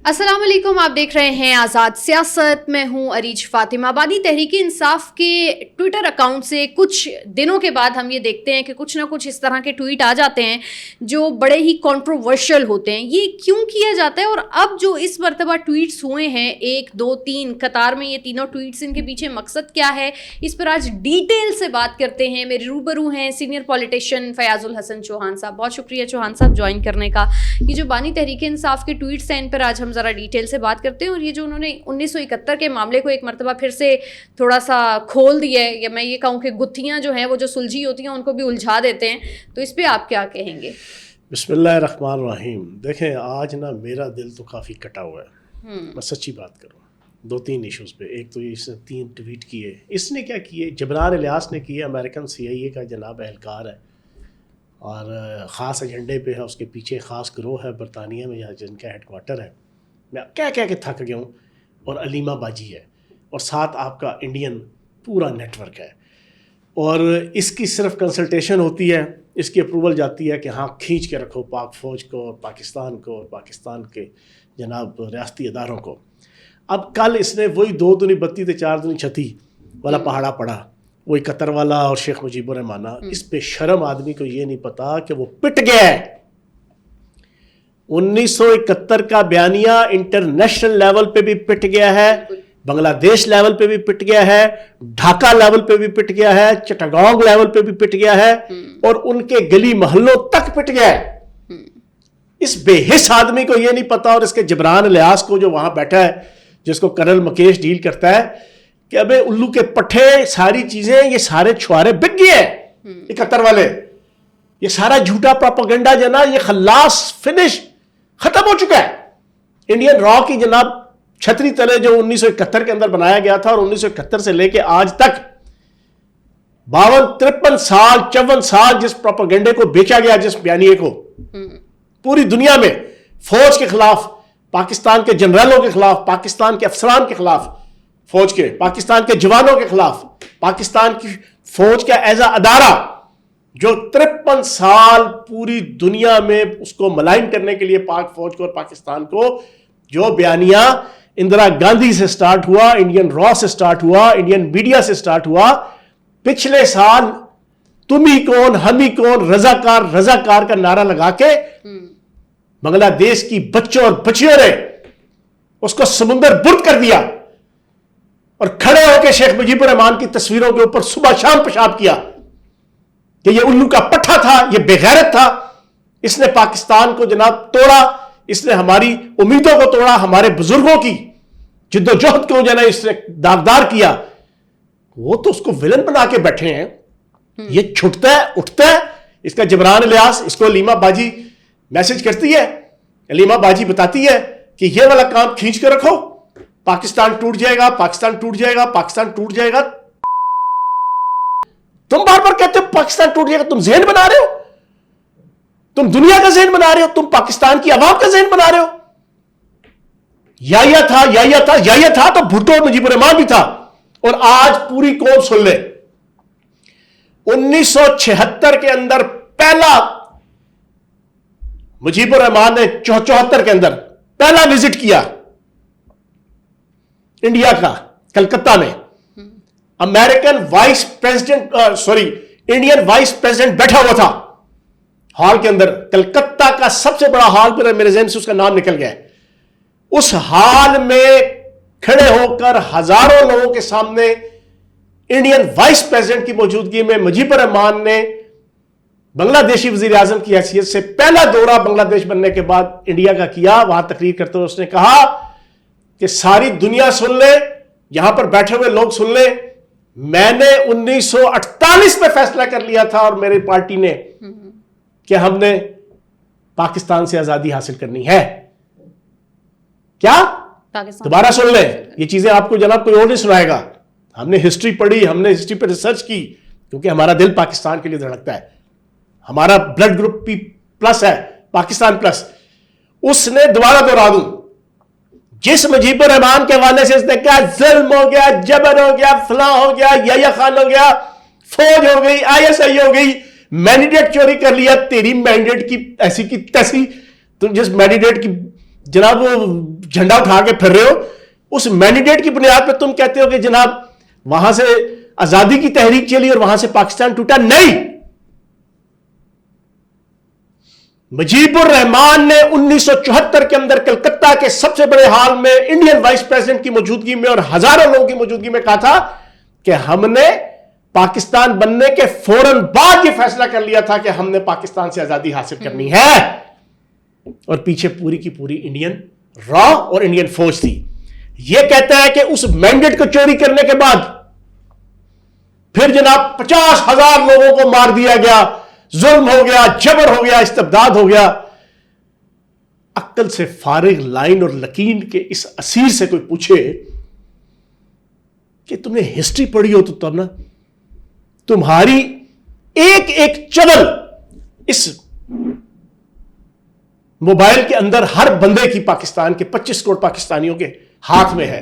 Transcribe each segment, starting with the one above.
السلام علیکم، آپ دیکھ رہے ہیں آزاد سیاست. میں ہوں عریج فاطمہ. بانی تحریک انصاف کے ٹویٹر اکاؤنٹ سے کچھ دنوں کے بعد ہم یہ دیکھتے ہیں کہ کچھ نہ کچھ اس طرح کے ٹویٹ آ جاتے ہیں جو بڑے ہی کنٹروورشل ہوتے ہیں. یہ کیوں کیا جاتا ہے؟ اور اب جو اس مرتبہ ٹویٹس ہوئے ہیں 1 2 3 قطار میں، یہ تینوں ٹویٹس، ان کے پیچھے مقصد کیا ہے، اس پر آج ڈیٹیل سے بات کرتے ہیں. میرے روبرو ہیں سینئر پولیٹیشین فیاض الحسن چوہان صاحب. بہت شکریہ چوہان صاحب جوائن کرنے کا. یہ جو بانی تحریک انصاف کے ٹویٹس ہیں ان پر آج ہم ذرا ڈیٹیل سے بات کرتے ہیں. اور یہ جو انہوں نے 1971 کے معاملے کو ایک مرتبہ پھر سے تھوڑا سا کھول دیا ہے، یا میں یہ کہوں کہ گتھیاں جو ہیں وہ جو سلجھی ہوتی ہیں ان کو بھی الجھا دیتے ہیں، تو اس پہ آپ کیا کہیں گے؟ بسم اللہ الرحمن الرحیم. دیکھیں آج نا میرا دل تو کافی کٹا ہوا ہے. میں سچی بات کروں 2-3 ایشوز پہ. ایک تو اس نے 3 ٹویٹ کیے. اس نے کیا کیے؟ جبران الیاس نے کیے، امریکن CIA کا جناب اہلکار ہے اور خاص ایجنڈے پہ ہے، اس کے پیچھے خاص گروہ ہے برطانیہ میں جن کا ہیڈ کوارٹر ہے. میں کہہ کے تھک گیا ہوں. اور علیمہ باجی ہے، اور ساتھ آپ کا انڈین پورا نیٹ ورک ہے. اور اس کی صرف کنسلٹیشن ہوتی ہے، اس کی اپروول جاتی ہے کہ ہاں کھینچ کے رکھو پاک فوج کو اور پاکستان کو اور پاکستان کے جناب ریاستی اداروں کو. اب کل اس نے وہی 2 دنی 32 تے 4 دنی 36 والا پہاڑا پڑا، وہی قطر والا اور شیخ مجیب الرحمان. اس پہ شرم آدمی کو یہ نہیں پتا کہ وہ پٹ گیا ہے. 1971 کا بیانیہ انٹرنیشنل لیول پہ بھی پٹ گیا ہے، بنگلہ دیش لیول پہ بھی پٹ گیا ہے، ڈھاکہ لیول پہ بھی پٹ گیا ہے، چٹاگانگ لیول پہ بھی پٹ گیا ہے، اور ان کے گلی محلوں تک پٹ گیا ہے. اس بے حس آدمی کو یہ نہیں پتا، اور اس کے جبران الیاس کو جو وہاں بیٹھا ہے جس کو کرنل مکیش ڈیل کرتا ہے، کہ ابے الو کے پٹھے ساری چیزیں، یہ سارے چھوارے بک گئے ہیں 71 والے. یہ سارا جھوٹا پروپیگنڈا جو نا، یہ خلاص فنش ختم ہو چکا ہے. انڈین را کی جناب چھتری تلے جو 1971 کے اندر بنایا گیا تھا، اور 1971 سے لے کے آج تک 52-53 سال 54 سال جس پروپیگنڈے کو بیچا گیا، جس بیانیے کو پوری دنیا میں فوج کے خلاف، پاکستان کے جنرلوں کے خلاف، پاکستان کے افسران کے خلاف، فوج کے پاکستان کے جوانوں کے خلاف، پاکستان کی فوج کا ایز ادارہ جو 53 سال پوری دنیا میں اس کو ملائن کرنے کے لیے پاک فوج کو اور پاکستان کو، جو بیانیہ اندرا گاندھی سے سٹارٹ ہوا، انڈین را سے سٹارٹ ہوا، انڈین میڈیا سے سٹارٹ ہوا، پچھلے سال تم ہی کون ہم ہی کون رضاکار رضاکار کا نعرہ لگا کے بنگلہ دیش کی بچوں اور بچیوں نے اس کو سمندر برد کر دیا، اور کھڑے ہو کے شیخ مجیب الرحمان کی تصویروں کے اوپر صبح شام پیشاب کیا کہ یہ الو کا پٹھا تھا، یہ بے غیرت تھا. اس نے پاکستان کو جناب توڑا، اس نے ہماری امیدوں کو توڑا، ہمارے بزرگوں کی جد و جہد کو جو ہے اس نے داغدار کیا. وہ تو اس کو ولن بنا کے بیٹھے ہیں. یہ چھٹتا ہے اٹھتا ہے. اس کا جبران الیاس، اس کو علیمہ باجی میسج کرتی ہے، علیمہ باجی بتاتی ہے کہ یہ والا کام کھینچ کے رکھو، پاکستان ٹوٹ جائے گا، پاکستان ٹوٹ جائے گا، پاکستان ٹوٹ جائے گا. تم بار بار کہتے ہو پاکستان ٹوٹ جائے گا. تم ذہن بنا رہے ہو، تم دنیا کا ذہن بنا رہے ہو، تم پاکستان کی عوام کا ذہن بنا رہے ہو. یا تھا تو بھٹو اور مجیب الرحمان بھی تھا. اور آج پوری قوم سن لے، 1976 کے اندر پہلا مجیب الرحمان نے 74 کے اندر پہلا وزٹ کیا انڈیا کا، کلکتہ میں. American vice president Indian vice president بیٹھا ہوا تھا ہال کے اندر. کلکتہ کا سب سے بڑا ہال، پر میرے ذہن سے اس کا نام نکل گیا. اس ہال میں کھڑے ہو کر ہزاروں لوگوں کے سامنے انڈین وائس پریزیڈنٹ کی موجودگی میں مجیب الرحمان نے بنگلہ دیشی وزیر اعظم کی حیثیت سے پہلا دورہ بنگلہ دیش بننے کے بعد انڈیا کا کیا. وہاں تقریر کرتے ہوئے اس نے کہا کہ ساری دنیا سن لے، یہاں پر بیٹھے ہوئے لوگ سن لے، میں نے 1948 میں فیصلہ کر لیا تھا اور میری پارٹی نے کہ ہم نے پاکستان سے آزادی حاصل کرنی ہے. کیا؟ دوبارہ سن لیں، یہ چیزیں آپ کو جناب کوئی اور نہیں سنائے گا. ہم نے ہسٹری پڑھی، ہم نے ہسٹری پہ ریسرچ کی، کیونکہ ہمارا دل پاکستان کے لیے دھڑکتا ہے. ہمارا بلڈ گروپ پی پلس ہے، پاکستان پلس. اس نے دوبارہ دہرا دوں، جس مجیب الرحمان کے حوالے سے اس نے کہا ظلم ہو گیا، جبر ہو گیا، فلاں ہو گیا، یا خان ہو گیا، فوج ہو گئی، ISI ہو گئی، مینڈیٹ چوری کر لیا. تیری مینڈیٹ کی ایسی کی تیسی، تم جس مینڈیٹ کی जनाब झंडा उठा के फिर रहे हो, उस मैंडेट की बुनियाद पे तुम कहते हो कि जनाब वहां से आजादी की तहरीक चली और वहां से पाकिस्तान टूटा। नहीं, मुजीबुर रहमान ने 1974 के अंदर कलकत्ता के सबसे बड़े हॉल में इंडियन वाइस प्रेसिडेंट की मौजूदगी में और हजारों लोगों की मौजूदगी में कहा था कि हमने पाकिस्तान बनने के फौरन बाद यह फैसला कर लिया था कि हमने पाकिस्तान से आजादी हासिल करनी है, और पीछे पूरी की पूरी इंडियन रॉ और इंडियन फौज थी। यह कहता है कि उस मैंडेट को चोरी करने के बाद फिर जनाब 50,000 लोगों को मार दिया गया, जुल्म हो गया, जबर हो गया, इस्तिबदाद हो गया। अक्ल से फारिग लाइन और लकीर के इस असीर से कोई पूछे कि तुमने हिस्ट्री पढ़ी हो तो तब ना तुम्हारी एक एक चैनल इस मोबाइल के अंदर हर बंदे की पाकिस्तान के 25 करोड़ पाकिस्तानियों के हाथ में है।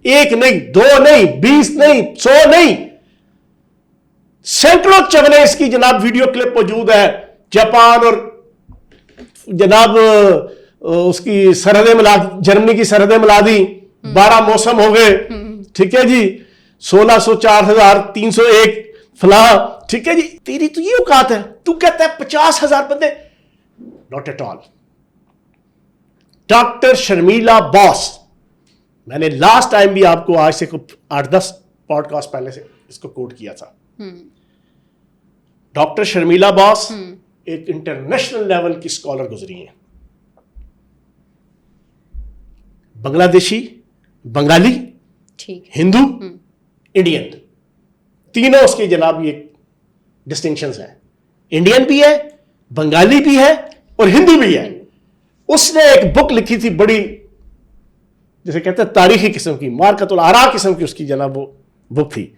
एक नहीं, दो नहीं, 20 नहीं, 100 नहीं, सैकड़ों चवने इसकी जनाब वीडियो क्लिप मौजूद है। जापान और जनाब उसकी सरहदें मिला, जर्मनी की सरहदें मिला दी, 12 मौसम हो गए, ठीक है जी, 1600, 4301 फला, ठीक है जी। तेरी तो ये औकात है, तू कहता है 50,000 बंदे। Not at all. Doctor Sharmila boss, मैंने लास्ट टाइम भी आपको आज से 8-10 पॉडकास्ट पहले से इसको कोट किया था। डॉक्टर शर्मिला बॉस एक इंटरनेशनल लेवल की स्कॉलर गुजरी हैं, बांग्लादेशी, बंगाली, हिंदू, इंडियन, तीनों उसके जनाब ये डिस्टिंक्शंस हैं। इंडियन भी है, बंगाली भी है और हिंदू भी है। उसने एक बुक लिखी थी बड़ी, जैसे कहते हैं तारीखी किस्म की, मार्कतुल आरा किस्म की उसकी जनाब वो बुक थी।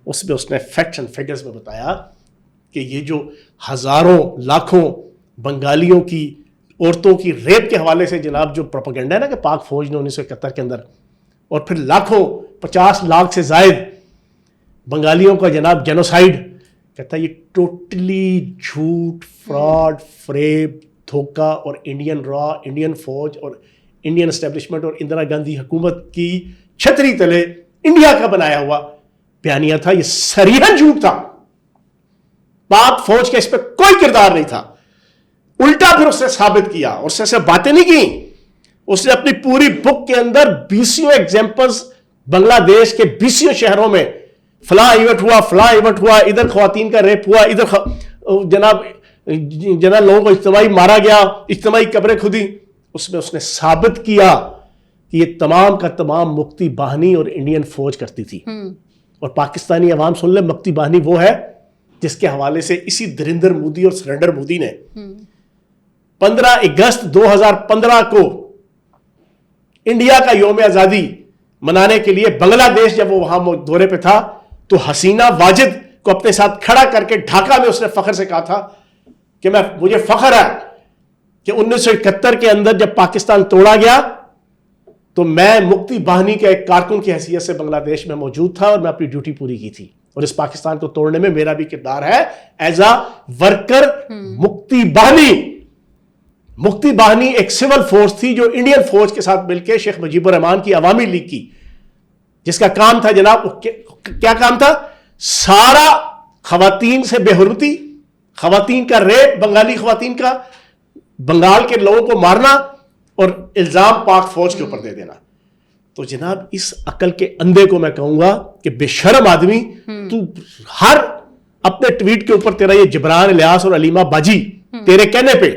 उसमें उसने फैक्ट्स एंड फिगर्स में बताया कि ये जो हजारों लाखों बंगालियों की औरतों की रेप के हवाले से जनाब जो प्रोपेगेंडा है ना कि पाक फौज ने 1971 के अंदर, और फिर लाखों 50 लाख से जायद बंगालियों का जनाब जेनोसाइड, कहता है ये टोटली झूठ, फ्रॉड, फ्रेब, धोखा, और इंडियन रॉ, इंडियन फौज और इंडियन एस्टेब्लिशमेंट और इंदिरा गांधी हुकूमत की छतरी तले इंडिया का बनाया हुआ बयानिया था। ये सरीहन झूठ था। पाक फौज का इस पर कोई किरदार नहीं था। उल्टा फिर उसने साबित किया, और उससे सिर्फ बातें नहीं की, उसने अपनी पूरी बुक के अंदर 20 एग्जाम्पल्स बांग्लादेश के 20 शहरों में फला इवेंट हुआ, फला इवेंट हुआ, इधर खवातीन का रेप हुआ, इधर जनाब लोगों को इज्तिमाई मारा गया, इज्तिमाई कब्रें खुदी। उसमें उसने साबित किया कि ये तमाम का तमाम मुक्ति बाहिनी और इंडियन फौज करती थी। और पाकिस्तानी अवाम सुन ले, मुक्ति बाहिनी वो है जिसके हवाले से इसी धरिंदर मोदी और सरेंडर मोदी ने 15 अगस्त 2015 को इंडिया का यौम आजादी मनाने के लिए बांग्लादेश जब वो वहां दौरे पे था तो हसीना वाजिद को अपने साथ खड़ा करके ढाका में उसने फख्र से कहा था कि मुझे फख्र है कि 1971 के अंदर जब पाकिस्तान तोड़ा गया तो मैं मुक्ति बाहिनी के एक कारकुन की हैसियत से बांग्लादेश में मौजूद था और मैं अपनी ड्यूटी पूरी की थी, और इस पाकिस्तान को तोड़ने में मेरा भी किरदार है एज अ वर्कर। मुक्ति बाहिनी, मुक्ति बाहिनी एक सिविल फोर्स थी जो इंडियन फौज के साथ मिलकर शेख मुजीबुर रहमान की अवामी लीग की, जिसका काम था जनाब, क्या काम था, सारा खवातीन से बेहुरमती, खवातीन का रेप, बंगाली खवातीन का, बंगाल के लोगों को मारना और इल्जाम पाक फौज के ऊपर दे देना। तो जनाब इस अकल के अंधे को मैं कहूंगा कि बेशर्म आदमी, तू हर अपने ट्वीट के ऊपर तेरा ये जबरान इलियास और अलीमा बाजी तेरे कहने पे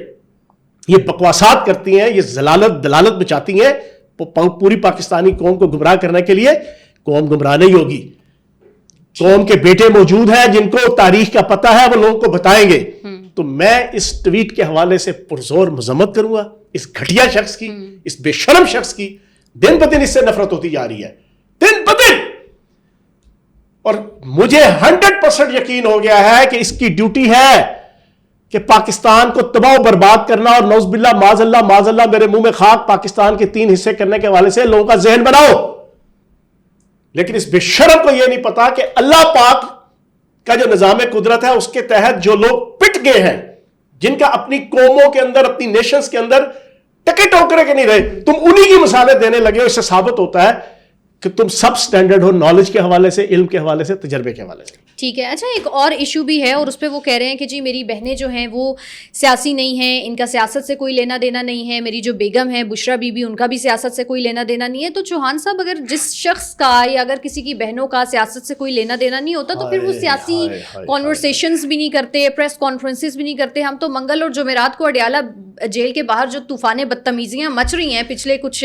ये बकवासात करती हैं, ये जलालत दलालत बचाती हैं पूरी पाकिस्तानी कौम को गुमराह करने के लिए। कौम गुमराह नहीं होगी। कौम के बेटे मौजूद हैं जिनको तारीख का पता है, वो लोगों को बताएंगे। तो मैं इस ट्वीट के हवाले से पुरजोर मजम्मत करूंगा इस घटिया शख्स की, इस बेशर्म शख्स की। दिन ब दिन इससे नफरत होती जा रही है, दिन ब दिन। और मुझे 100% यकीन हो गया है कि इसकी ड्यूटी है कि पाकिस्तान को तबाह बर्बाद करना, और नौज़बिल्लाह माज़अल्लाह माज़अल्लाह मेरे मुंह में खाक, पाकिस्तान के 3 हिस्से करने के हवाले से लोगों का जहन बनाओ। लेकिन इस बेशर्म को यह नहीं पता कि अल्लाह पाक का जो निजाम कुदरत है उसके तहत जो लोग पिट गए हैं, जिनका अपनी कौमों के अंदर, अपनी नेशंस के अंदर टके टोकरे के नहीं रहे, तुम उन्हीं की मिसालें देने लगे हो। इससे साबित होता है कि तुम सब स्टैंडर्ड हो, नॉलेज के हवाले से, इल्म के हवाले से, तजर्बे के हवाले से। ठीक है। अच्छा, एक और इशू भी है और उस पर वो कह रहे हैं कि जी मेरी बहनें जो हैं वो सियासी नहीं हैं, इनका सियासत से कोई लेना देना नहीं है, मेरी जो बेगम है बुशरा बीबी, उनका भी सियासत से कोई लेना देना नहीं है। तो चौहान साहब, अगर जिस शख्स का या अगर किसी की बहनों का सियासत से कोई लेना देना नहीं होता तो फिर वो सियासी कॉन्वर्सेशंस भी नहीं करते, प्रेस कॉन्फ्रेंसेस भी नहीं करते। हम तो मंगल और जुमेरात को अडयाला जेल के बाहर जो तूफान बदतमीजियाँ मच रही हैं पिछले कुछ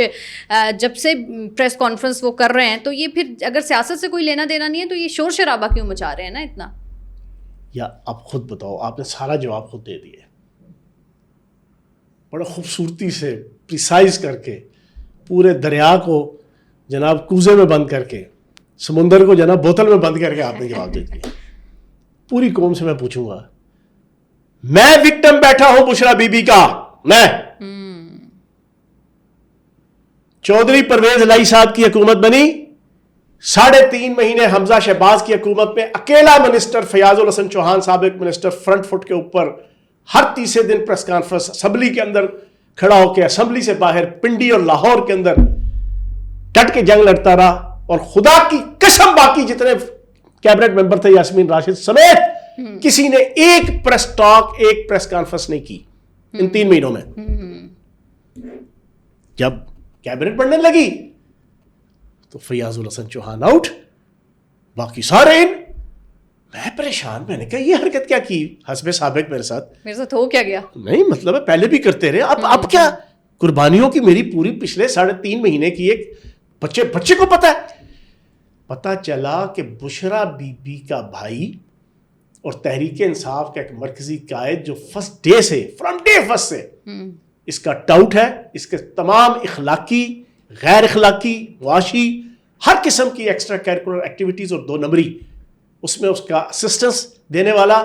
जब से प्रेस कॉन्फ्रेंस वो कर रहे हैं, तो ये फिर अगर सियासत से कोई लेना देना नहीं है तो ये शोर शराबा क्यों मचा रहे हैं ना इतना? या आप खुद बताओ, आपने सारा जवाब खुद दे दिए बड़ा खूबसूरती से, प्रिसाइज करके, पूरे दरिया को जनाब कूजे में बंद करके, समुंदर को जनाब बोतल में बंद करके आपने जवाब दे दिया। पूरी कौम से मैं पूछूंगा, मैं विक्टिम बैठा हूं बुशरा बीबी का, मैं चौधरी परवेज लाई साहब की हुकूमत बनी, 3.5 महीने हमजा शहबाज की हुकूमत में अकेला मिनिस्टर फयाजुल हसन चौहान साहब, एक मिनिस्टर फ्रंट फुट के ऊपर हर तीसरे दिन प्रेस कॉन्फ्रेंस, असेंबली के अंदर खड़ा होकर, असेंबली से बाहर पिंडी और लाहौर के अंदर डट के जंग लड़ता रहा। और खुदा की कसम बाकी जितने कैबिनेट मेंबर थे, यास्मीन राशिद समेत, किसी ने एक प्रेस टॉक, एक प्रेस कॉन्फ्रेंस नहीं की इन 3 महीनों में। जब कैबिनेट बनने लगी तो फयाजुल हसन चौहान आउट, बाकी सारे इन। मैं परेशान, मैंने कहा ये हरकत क्या की हस्बे साबिक मेरे साथ हो क्या गया? नहीं मतलब है पहले भी करते रहे, अब क्या? कुर्बानियों की मेरी पूरी पिछले 3.5 महीने की एक बच्चे को पता है। पता चला कि बुशरा बीबी का भाई और तहरीक इंसाफ का एक मरकजी कायद जो फर्स्ट डे से, फ्रॉम डे फर्स्ट से इसका टाउट है, इसके तमाम इखलाकी, गैर इखलाकी, मुआशी, हर किस्म की एक्स्ट्रा करिकुलर एक्टिविटीज़ और 2 नंबरी, उसमें उसका असिस्टेंस देने वाला,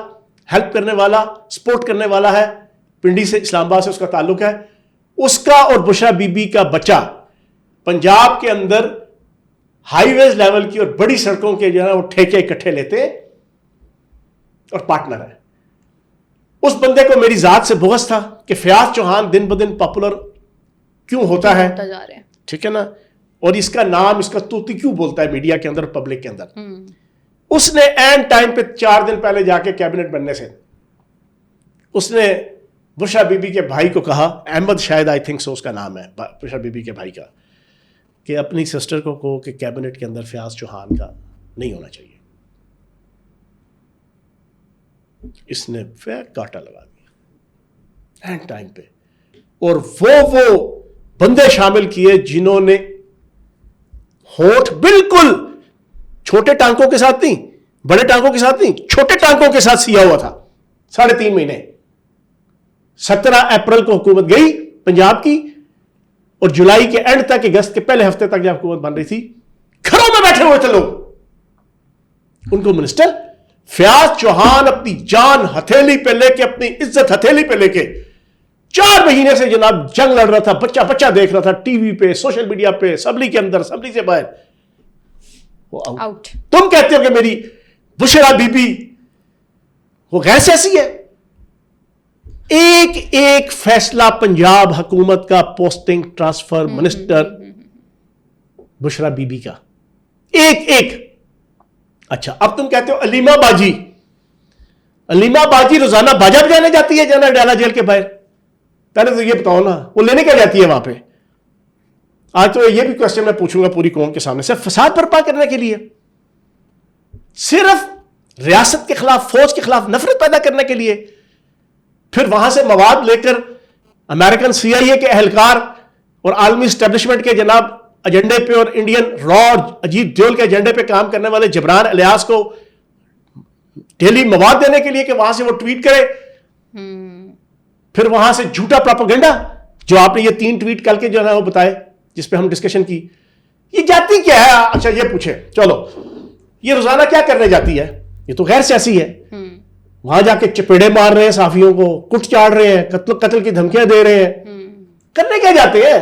हेल्प करने वाला, सपोर्ट करने वाला है। पिंडी से, इस्लामाबाद से उसका ताल्लुक है। उसका और बुशरा बीबी का बच्चा पंजाब के अंदर हाईवेज लेवल की और बड़ी सड़कों के जो है वो ठेके इकट्ठे लेते और पार्टनर है। उस बंदे को मेरी जात से बुग़्ज़ था कि फयाज चौहान दिन ब दिन पॉपुलर क्यों होता है, ठीक है ना, और इसका नाम, इसका तूती क्यों बोलता है मीडिया के अंदर, पब्लिक के अंदर। उसने एंड टाइम पे 4 दिन पहले जाके कैबिनेट बनने से उसने बुशरा बीबी के भाई को कहा, अहमद शायद, आई थिंक सो उसका नाम है, बुशरा बीबी के भाई का, कि अपनी सिस्टर को कहो कि कैबिनेट के अंदर फयाज चौहान का नहीं होना चाहिए। इसने फिर कांटा लगा दिया एंड टाइम पे, और वो बंदे शामिल किए जिन्होंने होठ बिल्कुल छोटे टांकों के साथ नहीं, बड़े टांकों के साथ नहीं, छोटे टांकों के साथ सिया हुआ था 3.5 महीने। 17 अप्रैल को हुकूमत गई पंजाब की, और जुलाई के एंड तक, अगस्त के पहले हफ्ते तक जब हुकूमत बन रही थी, घरों में बैठे हुए थे लोग। उनको मिनिस्टर फयाज चौहान अपनी जान हथेली पे लेके, अपनी इज्जत हथेली पे लेके 4 महीने से जनाब जंग लड़ रहा था, बच्चा देख रहा था टीवी पे, सोशल मीडिया पे, असेंबली के अंदर, असेंबली से बाहर, वो आउट। तुम कहते हो कि मेरी बुशरा बीबी वो गैर सियासी है। एक फैसला पंजाब हुकूमत का, posting, transfer, minister, Bushra Bibi का, एक। अच्छा, अब तुम कहते हो अलीमा बाजी रोजाना बाजा बजाने जाती है जाना डाला जेल के बाहर। पहले तो ये बताओ ना, वो लेने क्या जाती है वहां पे? आज तो ये भी क्वेश्चन मैं पूछूंगा पूरी कौम के सामने, सिर्फ फसाद बर्पा करने के लिए, सिर्फ रियासत के खिलाफ, फौज के खिलाफ नफरत पैदा करने के लिए। फिर वहां से मवाद लेकर अमेरिकन CIA के एहलकार और आलमी स्टैब्लिशमेंट के जनाब एजेंडे पे और इंडियन रॉ अजीत डोल के एजेंडे पे काम करने वाले जबरान इलियास को डेली मवाद देने के लिए कि वहां से वो ट्वीट करे। फिर वहां से झूठा प्रोपेगेंडा, जो आपने ये 3 ट्वीट करके जो है वो बताए, जिस पे हम डिस्कशन की, ये जाती क्या है? अच्छा ये पूछे, चलो ये रोजाना क्या करने जाती है? ये तो गैर सियासी है। वहां जाके चपेड़े मार रहे हैं साफियों को, कुट चाड़ रहे हैं, कत्ल की धमकियां दे रहे हैं, करने क्या जाते हैं?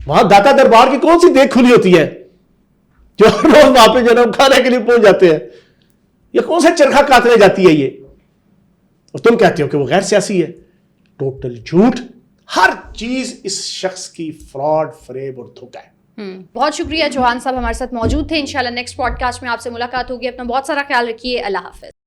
वहां दाता दरबार की कौन सी देख खुली होती है जो रोज वहां पे जन्म खाने के लिए पहुंच जाते हैं? ये कौन सा चरखा काटने जाती है ये? और तुम कहते हो कि वो गैर सियासी है। टोटल झूठ, ہر چیز اس شخص کی فراڈ، فریب اور دھوکہ ہے۔ بہت شکریہ جوہان صاحب ہمارے ساتھ موجود تھے. انشاءاللہ نیکسٹ پوڈ کاسٹ میں آپ سے ملاقات ہوگی. اپنا بہت سارا خیال رکھیے. اللہ حافظ.